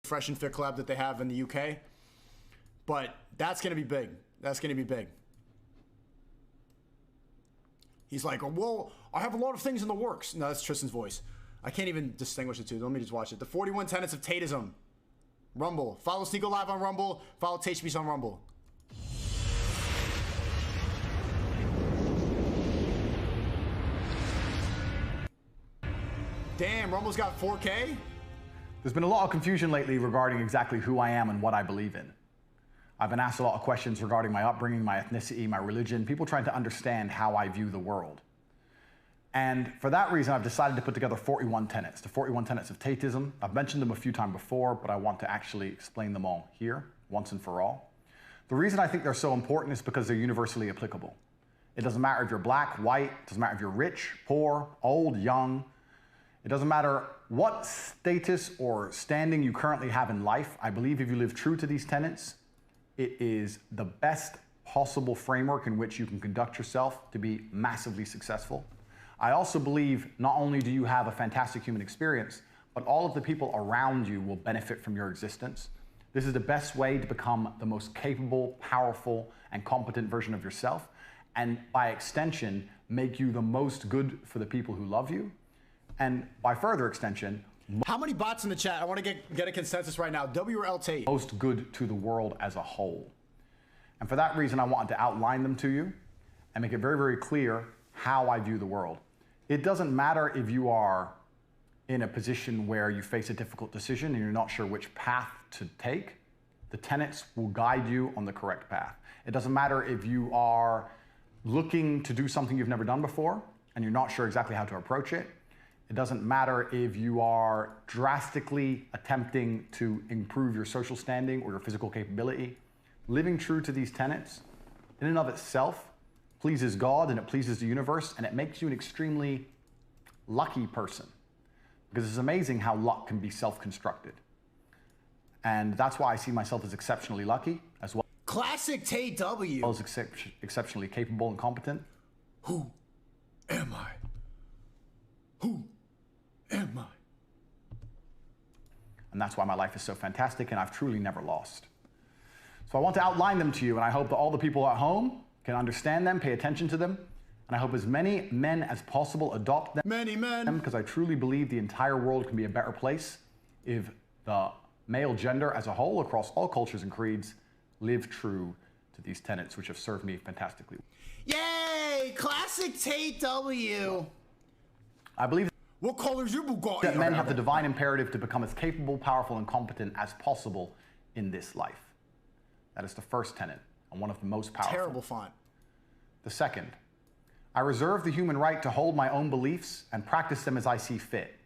Fresh and Fit collab that they have in the UK. But that's going to be big. That's going to be big. He's like, oh, well, I have a lot of things in the works. No, that's Tristan's voice. I can't even distinguish the two. Let me just watch it. The 41 Tenets of Tateism. Rumble. Follow Sneako Live on Rumble. Follow Tate Speech on Rumble. Damn, Rumble's got 4K? There's been a lot of confusion lately regarding exactly who I am and what I believe in. I've been asked a lot of questions regarding my upbringing, my ethnicity, my religion, people trying to understand how I view the world. And for that reason, I've decided to put together 41 tenets, the 41 tenets of Tateism. I've mentioned them a few times before, but I want to actually explain them all here, once and for all. The reason I think they're so important is because they're universally applicable. It doesn't matter if you're black, white, it doesn't matter if you're rich, poor, old, young. It doesn't matter what status or standing you currently have in life. I believe if you live true to these tenets, it is the best possible framework in which you can conduct yourself to be massively successful. I also believe not only do you have a fantastic human experience, but all of the people around you will benefit from your existence. This is the best way to become the most capable, powerful, and competent version of yourself, and by extension, make you the most good for the people who love you. And by further extension, how many bots in the chat? I want to get a consensus right now. W or L Tate? Most good to the world as a whole. And for that reason, I wanted to outline them to you and make it very, very clear how I view the world. It doesn't matter if you are in a position where you face a difficult decision and you're not sure which path to take. The tenets will guide you on the correct path. It doesn't matter if you are looking to do something you've never done before and you're not sure exactly how to approach it. It doesn't matter if you are drastically attempting to improve your social standing or your physical capability. Living true to these tenets, in and of itself, pleases God and it pleases the universe, and it makes you an extremely lucky person. Because it's amazing how luck can be self-constructed. And that's why I see myself as exceptionally lucky, as well. Classic Tate W. As exceptionally capable and competent. Who am I? Who am I? And that's why my life is so fantastic and I've truly never lost. So I want to outline them to you, and I hope that all the people at home can understand them, pay attention to them, and I hope as many men as possible adopt them. Many men. Because I truly believe the entire world can be a better place if the male gender as a whole, across all cultures and creeds, live true to these tenets which have served me fantastically. Yay! Classic Tate W. I believe what color is your Bugatti? That men have the divine imperative to become as capable, powerful, and competent as possible in this life. That is the first tenet, and one of the most powerful. Terrible font. The second, I reserve the human right to hold my own beliefs and practice them as I see fit,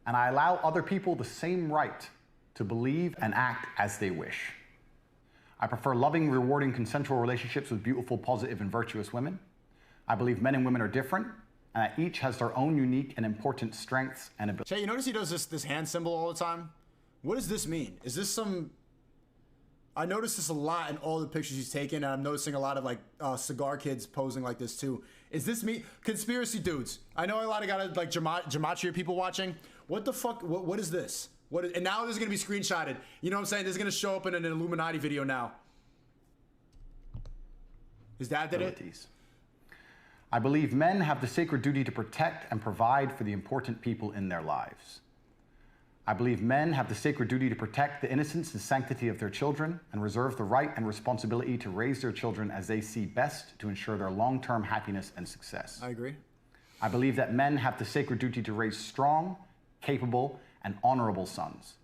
and I allow other people the same right to believe and act as they wish. I prefer loving, rewarding, consensual relationships with beautiful, positive, and virtuous women. I believe men and women are different, and that each has their own unique and important strengths and abilities. Jay, you notice he does this hand symbol all the time? What does this mean? Is this some... I noticed this a lot in all the pictures he's taken, and I'm noticing a lot of like cigar kids posing like this too. Is this me? Conspiracy dudes. I know a lot of got like gematria people watching. What the fuck? What is this? And now this is gonna be screenshotted. You know what I'm saying? This is gonna show up in an Illuminati video now. His dad did it? I believe men have the sacred duty to protect and provide for the important people in their lives. I believe men have the sacred duty to protect the innocence and sanctity of their children and reserve the right and responsibility to raise their children as they see best to ensure their long-term happiness and success. I agree. I believe that men have the sacred duty to raise strong, capable, and honorable sons.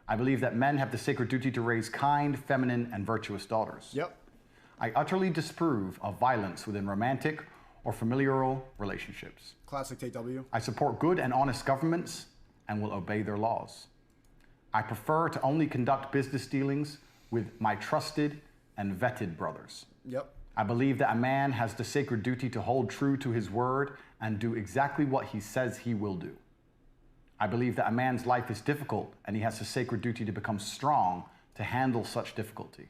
I believe that men have the sacred duty to raise kind, feminine, and virtuous daughters. Yep. I utterly disapprove of violence within romantic or familial relationships. Classic Tate W. I support good and honest governments and will obey their laws. I prefer to only conduct business dealings with my trusted and vetted brothers. Yep. I believe that a man has the sacred duty to hold true to his word and do exactly what he says he will do. I believe that a man's life is difficult and he has the sacred duty to become strong to handle such difficulty.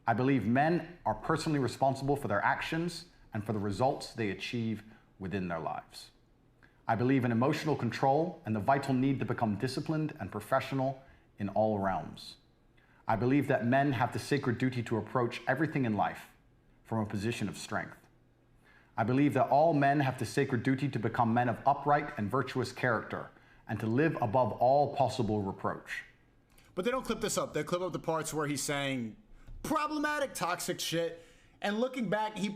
I believe men are personally responsible for their actions and for the results they achieve within their lives. I believe in emotional control and the vital need to become disciplined and professional in all realms. I believe that men have the sacred duty to approach everything in life from a position of strength. I believe that all men have the sacred duty to become men of upright and virtuous character and to live above all possible reproach. But they don't clip this up. They clip up the parts where he's saying problematic, toxic shit. And looking back, he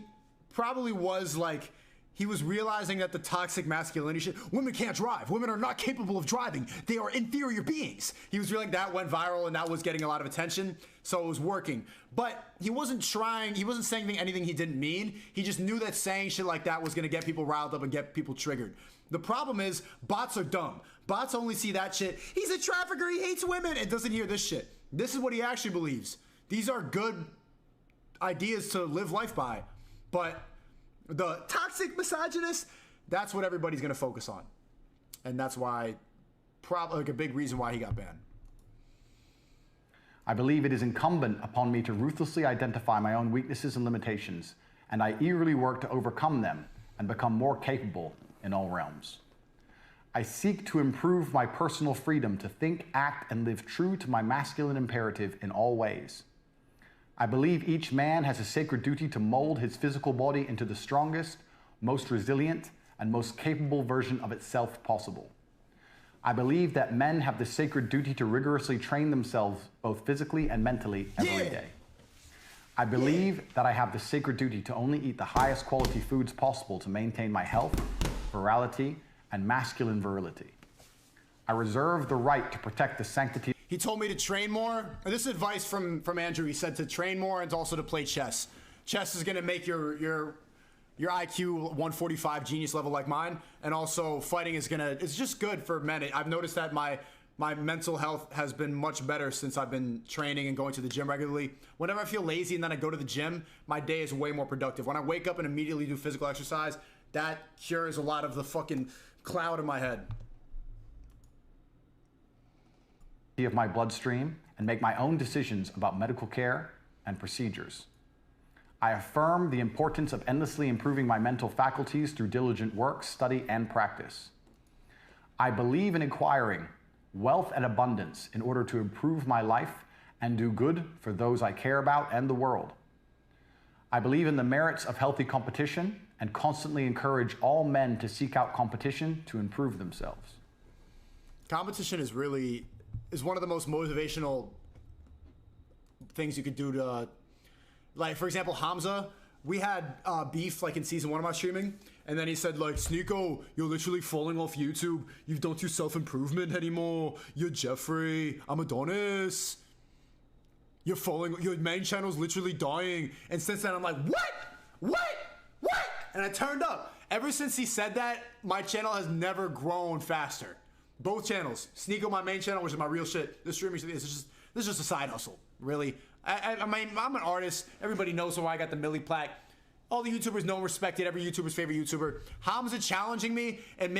probably was like, he was realizing that the toxic masculinity shit, women can't drive. Women are not capable of driving. They are inferior beings. He was realizing that went viral and that was getting a lot of attention. So it was working. But he wasn't saying anything he didn't mean. He just knew that saying shit like that was going to get people riled up and get people triggered. The problem is bots are dumb. Bots only see that shit. He's a trafficker. He hates women. And doesn't hear this shit. This is what he actually believes. These are good ideas to live life by. But the toxic misogynist, that's what everybody's going to focus on. And that's why, probably like a big reason why he got banned. I believe it is incumbent upon me to ruthlessly identify my own weaknesses and limitations, and I eagerly work to overcome them and become more capable in all realms. I seek to improve my personal freedom to think, act, and live true to my masculine imperative in all ways. I believe each man has a sacred duty to mold his physical body into the strongest, most resilient, and most capable version of itself possible. I believe that men have the sacred duty to rigorously train themselves both physically and mentally every day. I believe that I have the sacred duty to only eat the highest quality foods possible to maintain my health, virality, and masculine virility. I reserve the right to protect the sanctity. He told me to train more. And this is advice from Andrew. He said to train more and also to play chess. Chess is gonna make your IQ 145 genius level like mine. And also fighting is it's just good for men. I've noticed that my mental health has been much better since I've been training and going to the gym regularly. Whenever I feel lazy and then I go to the gym, my day is way more productive. When I wake up and immediately do physical exercise, that cures a lot of the fucking cloud in my head. Of my bloodstream and make my own decisions about medical care and procedures. I affirm the importance of endlessly improving my mental faculties through diligent work, study, and practice. I believe in acquiring wealth and abundance in order to improve my life and do good for those I care about and the world. I believe in the merits of healthy competition and constantly encourage all men to seek out competition to improve themselves. Competition is one of the most motivational things you could do to, like, for example, Hamza, we had beef like in season 1 of my streaming, and then he said like, Sneako, you're literally falling off YouTube. You don't do self-improvement anymore. You're Jeffrey. I'm Adonis. You're falling. Your main channel's literally dying. And since then, I'm like, what? And I turned up. Ever since he said that, my channel has never grown faster. Both channels. Sneako, my main channel, which is my real shit. This streaming shit, this is just a side hustle, really. I mean, I'm an artist. Everybody knows why I got the Millie plaque. All the YouTubers know and respected. Every YouTuber's favorite YouTuber. Hamza challenging me and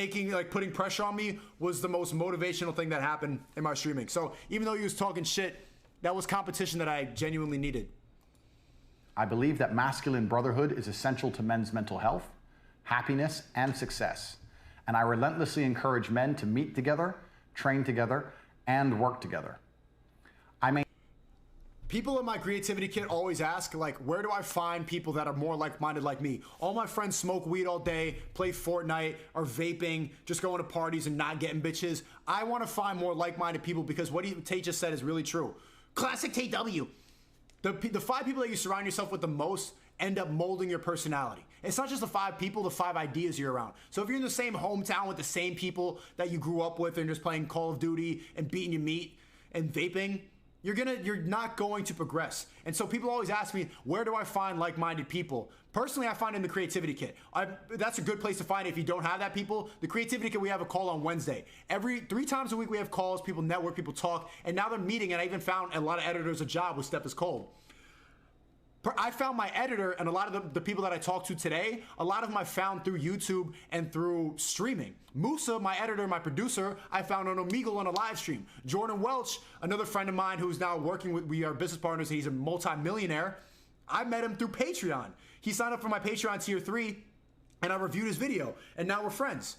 putting pressure on me was the most motivational thing that happened in my streaming. So even though he was talking shit, that was competition that I genuinely needed. I believe that masculine brotherhood is essential to men's mental health, happiness, and success. And I relentlessly encourage men to meet together, train together, and work together. People in my creativity kit always ask, like, where do I find people that are more like-minded like me? All my friends smoke weed all day, play Fortnite, are vaping, just going to parties and not getting bitches. I want to find more like-minded people because what Tate just said is really true. Classic Tate W. The 5 people that you surround yourself with the most end up molding your personality. It's not just the 5 people, the 5 ideas you're around. So if you're in the same hometown with the same people that you grew up with and just playing Call of Duty and beating your meat and vaping, you're not going to progress. And so people always ask me, where do I find like-minded people? Personally, I find in the creativity kit. That's a good place to find it if you don't have that people. The creativity kit, we have a call on Wednesday. Every 3 times a week we have calls, people network, people talk, and now they're meeting, and I even found a lot of editors a job with Step is Cold. I found my editor and a lot of the people that I talked to today, a lot of them I found through YouTube and through streaming. Musa, my editor, my producer, I found on Omegle on a live stream. Jordan Welch, another friend of mine who's now working with, we are business partners, and he's a multi-millionaire. I met him through Patreon. He signed up for my Patreon tier 3 and I reviewed his video and now we're friends.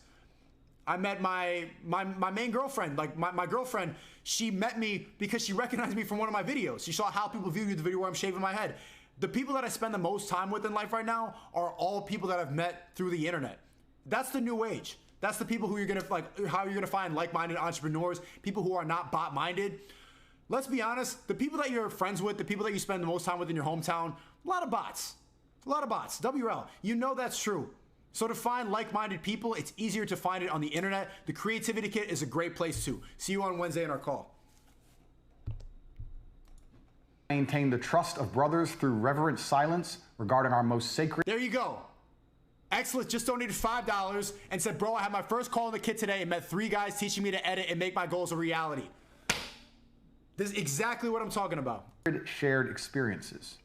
I met my main girlfriend. Like my girlfriend, she met me because she recognized me from one of my videos. She saw how people viewed the video where I'm shaving my head. The people that I spend the most time with in life right now are all people that I've met through the internet. That's the new age. That's the people who you're gonna how you're gonna find like-minded entrepreneurs, people who are not bot-minded. Let's be honest, the people that you're friends with, the people that you spend the most time with in your hometown, a lot of bots. A lot of bots. WL, you know that's true. So to find like-minded people, it's easier to find it on the internet. The Creativity Kit is a great place too. See you on Wednesday in our call. Maintain the trust of brothers through reverent silence regarding our most sacred. There you go. Excellent just donated $5 and said, bro, I had my first call in the kit today and met 3 guys teaching me to edit and make my goals a reality. This is exactly what I'm talking about. Shared experiences.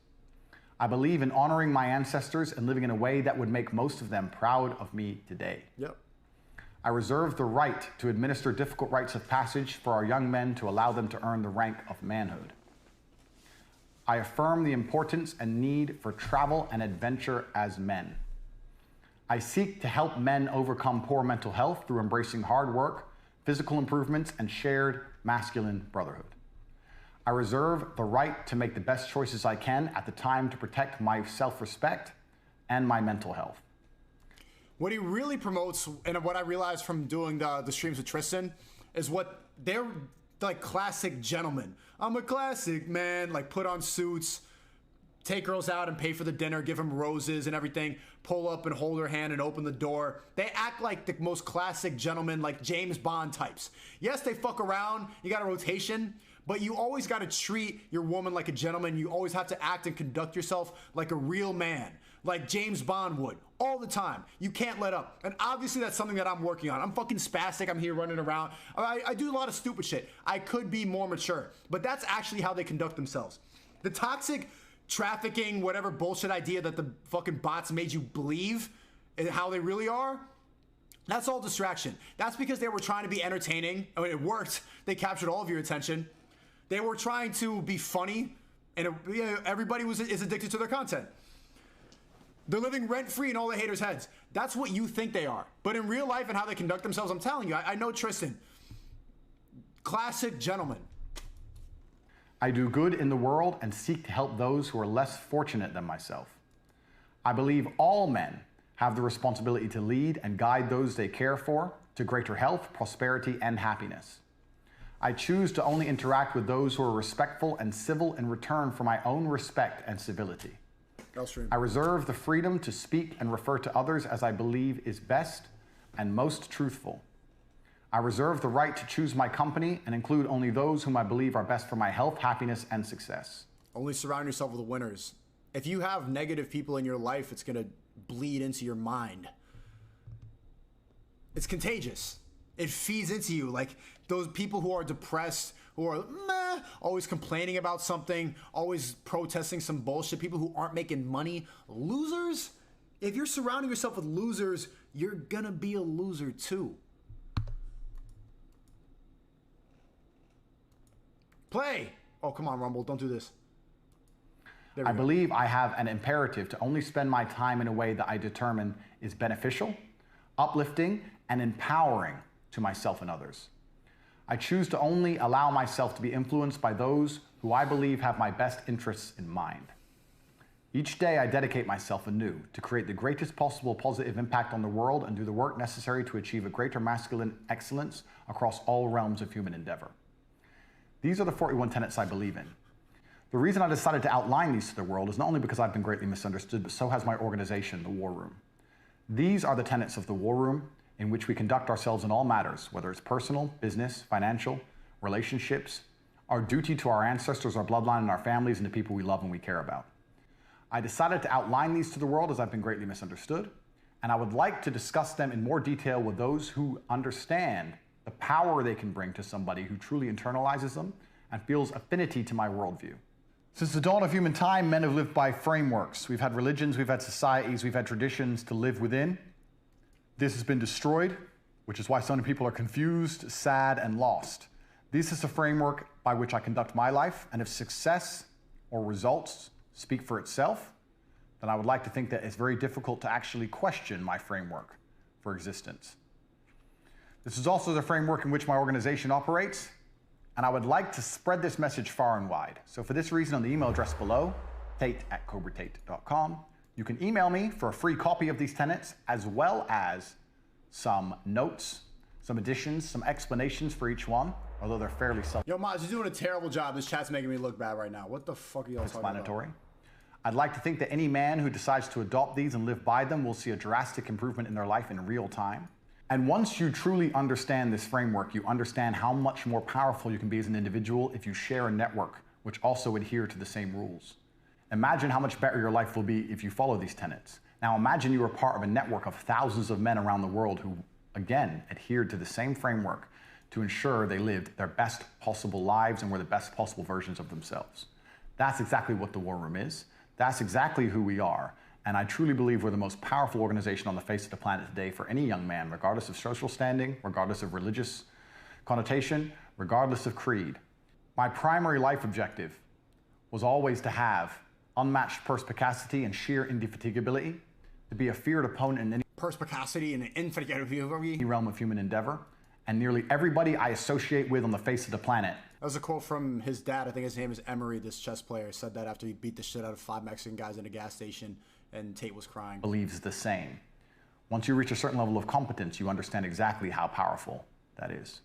I believe in honoring my ancestors and living in a way that would make most of them proud of me today. Yep. I reserve the right to administer difficult rites of passage for our young men to allow them to earn the rank of manhood. I affirm the importance and need for travel and adventure as men. I seek to help men overcome poor mental health through embracing hard work, physical improvements, and shared masculine brotherhood. I reserve the right to make the best choices I can at the time to protect my self-respect and my mental health. What he really promotes, and what I realized from doing the streams with Tristan, is what they're like classic gentlemen. I'm a classic man, like put on suits, take girls out and pay for the dinner, give them roses and everything, pull up and hold her hand and open the door. They act like the most classic gentlemen, like James Bond types. Yes, they fuck around, you got a rotation, but you always got to treat your woman like a gentleman. You always have to act and conduct yourself like a real man, like James Bond would, all the time. You can't let up. And obviously that's something that I'm working on. I'm fucking spastic. I'm here running around. I do a lot of stupid shit. I could be more mature, but that's actually how they conduct themselves. The toxic trafficking, whatever bullshit idea that the fucking bots made you believe and how they really are, that's all distraction. That's because they were trying to be entertaining. I mean, it worked. They captured all of your attention. They were trying to be funny, and everybody is addicted to their content. They're living rent-free in all the haters' heads. That's what you think they are. But in real life and how they conduct themselves, I'm telling you, I know Tristan. Classic gentleman. I do good in the world and seek to help those who are less fortunate than myself. I believe all men have the responsibility to lead and guide those they care for to greater health, prosperity, and happiness. I choose to only interact with those who are respectful and civil in return for my own respect and civility. I reserve the freedom to speak and refer to others as I believe is best and most truthful. I reserve the right to choose my company and include only those whom I believe are best for my health, happiness, and success. Only surround yourself with winners. If you have negative people in your life, it's going to bleed into your mind. It's contagious. It feeds into you. Like those people who are depressed, who are meh, always complaining about something, always protesting some bullshit, people who aren't making money, losers. If you're surrounding yourself with losers, you're gonna be a loser too. Play. Oh, come on, Rumble, don't do this. I believe I have an imperative to only spend my time in a way that I determine is beneficial, uplifting, and empowering to myself and others. I choose to only allow myself to be influenced by those who I believe have my best interests in mind. Each day I dedicate myself anew to create the greatest possible positive impact on the world and do the work necessary to achieve a greater masculine excellence across all realms of human endeavor. These are the 41 tenets I believe in. The reason I decided to outline these to the world is not only because I've been greatly misunderstood, but so has my organization, the War Room. These are the tenets of the War Room in which we conduct ourselves in all matters, whether it's personal, business, financial, relationships, our duty to our ancestors, our bloodline, and our families, and the people we love and we care about. I decided to outline these to the world as I've been greatly misunderstood, and I would like to discuss them in more detail with those who understand the power they can bring to somebody who truly internalizes them and feels affinity to my worldview. Since the dawn of human time, men have lived by frameworks. We've had religions, we've had societies, we've had traditions to live within. This has been destroyed, which is why so many people are confused, sad, and lost. This is a framework by which I conduct my life, and if success or results speak for itself, then I would like to think that it's very difficult to actually question my framework for existence. This is also the framework in which my organization operates, and I would like to spread this message far and wide. So for this reason, on the email address below, tate@cobratate.com, you can email me for a free copy of these tenets, as well as some notes, some additions, some explanations for each one, although they're fairly Yo, Maz, you're doing a terrible job. This chat's making me look bad right now. What the fuck are y'all talking about? Self-explanatory. I'd like to think that any man who decides to adopt these and live by them will see a drastic improvement in their life in real time. And once you truly understand this framework, you understand how much more powerful you can be as an individual if you share a network which also adhere to the same rules. Imagine how much better your life will be if you follow these tenets. Now imagine you are part of a network of thousands of men around the world who, again, adhered to the same framework to ensure they lived their best possible lives and were the best possible versions of themselves. That's exactly what the War Room is. That's exactly who we are. And I truly believe we're the most powerful organization on the face of the planet today for any young man, regardless of social standing, regardless of religious connotation, regardless of creed. My primary life objective was always to have unmatched perspicacity and sheer indefatigability, to be a feared opponent in any Perspicacity and indefatigability. realm of human endeavor, and nearly everybody I associate with on the face of the planet. That was a quote from his dad. I think his name is Emery, this chess player. Said that after he beat the shit out of 5 Mexican guys in a gas station, and Tate was crying. Believes the same. Once you reach a certain level of competence, you understand exactly how powerful that is.